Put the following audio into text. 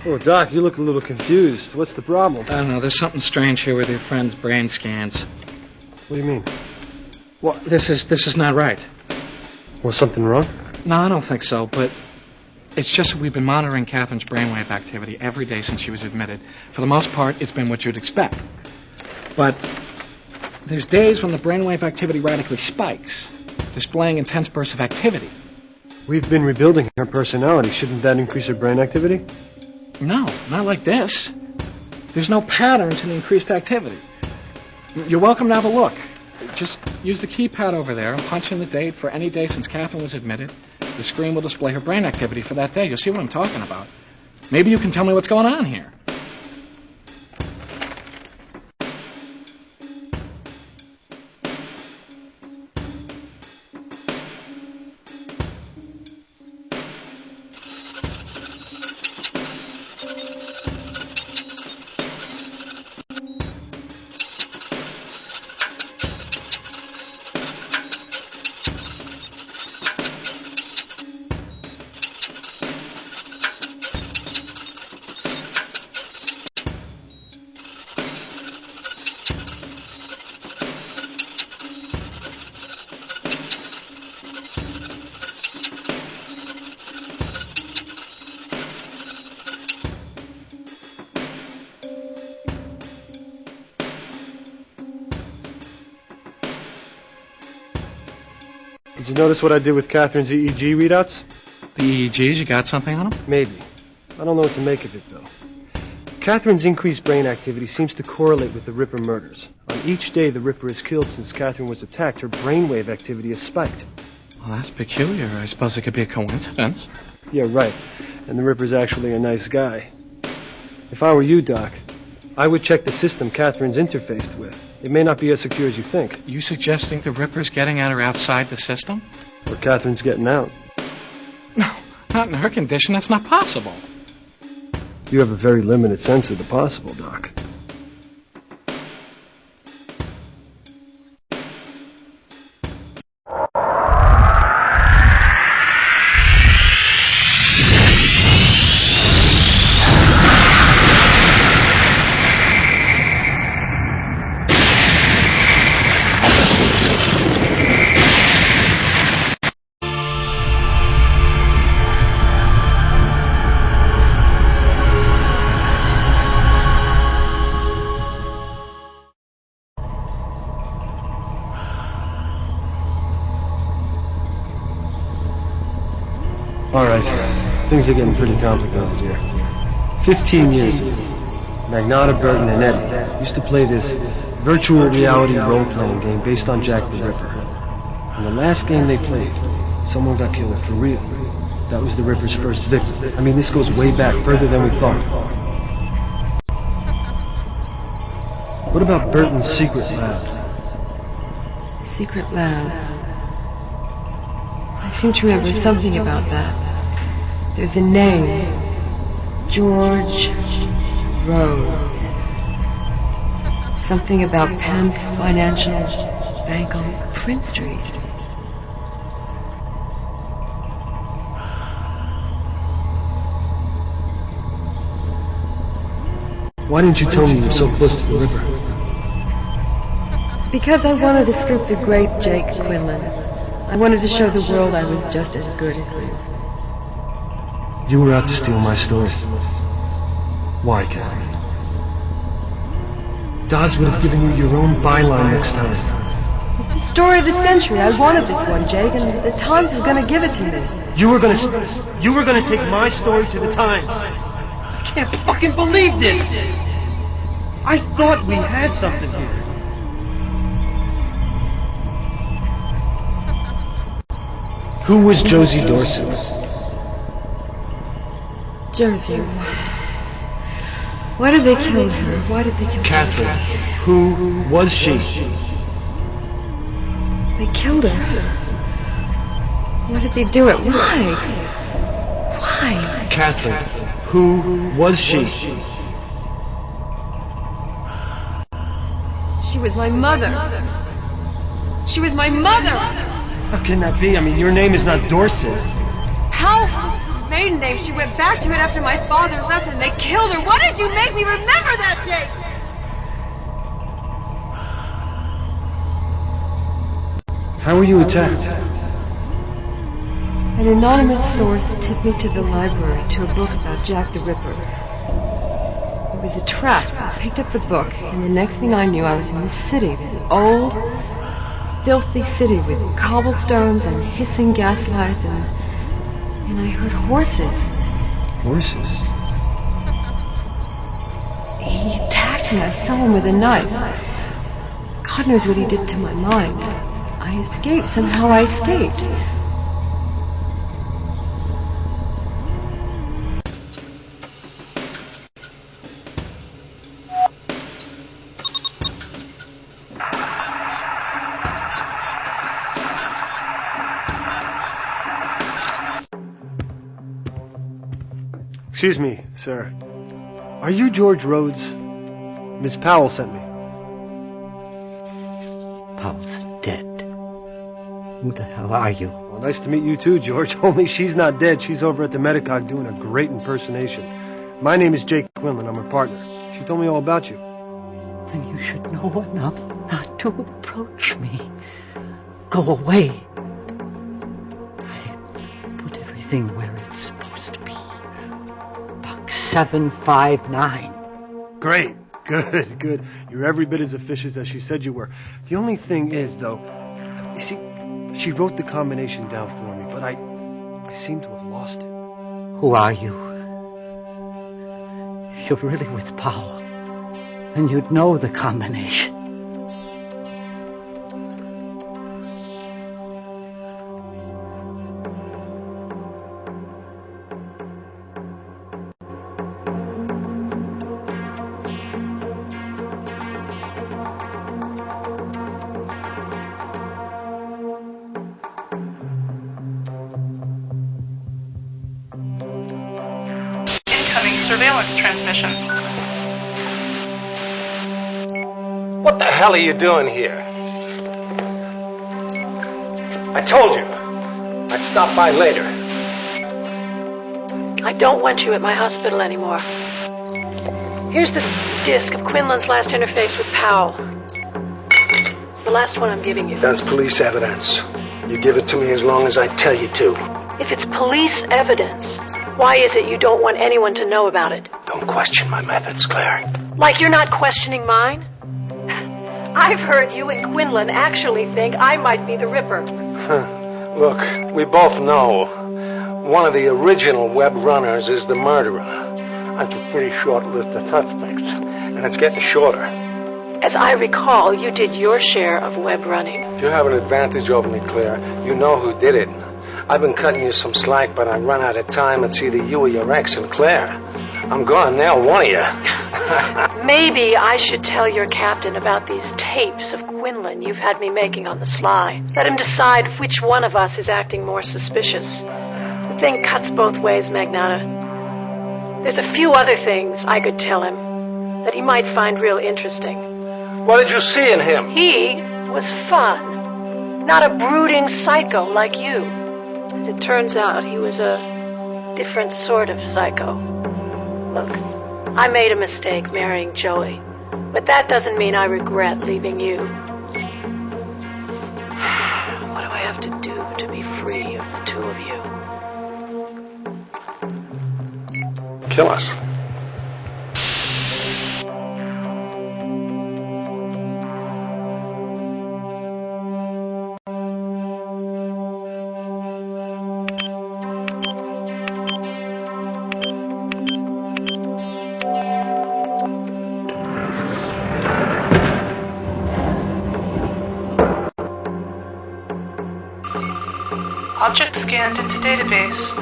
Oh, Doc, you look a little confused. What's the problem? I don't know. There's something strange here with your friend's brain scans. What do you mean? Well, this is not right. Was something wrong? No, I don't think so, but it's just we've been monitoring Catherine's brainwave activity every day since she was admitted. For the most part, it's been what you'd expect. But there's days when the brainwave activity radically spikes, displaying intense bursts of activity. We've been rebuilding her personality. Shouldn't that increase her brain activity? No, not like this. There's no pattern to the increased activity. You're welcome to have a look. Just use the keypad over there and punch in the date for any day since Catherine was admitted. The screen will display her brain activity for that day. You'll see what I'm talking about. Maybe you can tell me what's going on here. Did you notice what I did with Catherine's EEG readouts? The EEGs, you got something on them? Maybe. I don't know what to make of it, though. Catherine's increased brain activity seems to correlate with the Ripper murders. On each day the Ripper is killed since Catherine was attacked, her brainwave activity has spiked. Well, that's peculiar. I suppose it could be a coincidence. Yeah, right. And the Ripper's actually a nice guy. If I were you, Doc, I would check the system Catherine's interfaced with. It may not be as secure as you think. You suggesting the Ripper's getting at her outside the system? Or Catherine's getting out. No, not in her condition. That's not possible. You have a very limited sense of the possible, Doc. All right, things are getting pretty complicated here. 15 years ago, Magnata, Burton, and Eddie used to play this virtual reality role-playing game based on Jack the Ripper. In the last game they played, someone got killed for real. That was the Ripper's first victim. I mean, this goes way back, further than we thought. What about Burton's secret lab? Secret lab. I seem to remember something about that. There's a name. George Rhodes. Something about Penn Financial Bank on Prince Street. Why didn't you tell me you were so close to the Ripper? Because I wanted to scoop the great Jake Quinlan. I wanted to show the world I was just as good as you. You were out to steal my story. Why, Catherine? Dodds would have given you your own byline next time. It's the story of the century. I wanted this one, Jake, and the Times was going to give it to me. You were gonna take my story to the Times. I can't fucking believe this! I thought we had something here. Who was Josie Dorsey? Josie. Why did they kill her? Why did they kill Catherine. Josie? Who was she? They killed her. Why did they do it? Why? Why? Catherine. Who was she? She was my mother. She was my mother! How can that be? I mean, your name is not Dorset. Powell, maiden name. She went back to it after my father left and they killed her. Why did you make me remember that, Jake? How were you attacked? An anonymous source tipped me to the library to a book about Jack the Ripper. It was a trap. I picked up the book, and the next thing I knew, I was in this city, this old, filthy city with cobblestones and hissing gaslights, and I heard horses. Horses? He attacked me. I saw him with a knife. God knows what he did to my mind. I escaped. Somehow I escaped. Excuse me, sir. Are you George Rhodes? Miss Powell sent me. Powell's dead. Who the hell are you? Well, nice to meet you too, George. Only she's not dead. She's over at the Medicog doing a great impersonation. My name is Jake Quinlan. I'm her partner. She told me all about you. Then you should know enough not to approach me. Go away. I put everything where it's supposed to be. Box 759. Great. Good. You're every bit as officious as she said you were. The only thing is, though, you see, she wrote the combination down for me, but I seem to have lost it. Who are you? If you're really with Powell, then you'd know the combination. Surveillance transmission. What the hell are you doing here? I told you I'd stop by later. I don't want you at my hospital anymore. Here's the disc of Quinlan's last interface with Powell. It's the last one I'm giving you. That's police evidence. You give it to me as long as I tell you to. If it's police evidence, why is it you don't want anyone to know about it? Don't question my methods, Claire. Like you're not questioning mine? I've heard you and Quinlan actually think I might be the Ripper. Look, we both know one of the original web runners is the murderer. I have a pretty short list of suspects, and it's getting shorter. As I recall, you did your share of web running. You have an advantage over me, Claire. You know who did it. I've been cutting you some slack, but I run out of time. It's either you or your ex and Claire. I'm gonna nail one of you. Maybe I should tell your captain about these tapes of Quinlan you've had me making on the sly. Let him decide which one of us is acting more suspicious. The thing cuts both ways, Magnata. There's a few other things I could tell him that he might find real interesting. What did you see in him? He was fun. Not a brooding psycho like you. As it turns out, he was a different sort of psycho. Look, I made a mistake marrying Joey, but that doesn't mean I regret leaving you. What do I have to do to be free of the two of you? Kill us. Object scanned into database.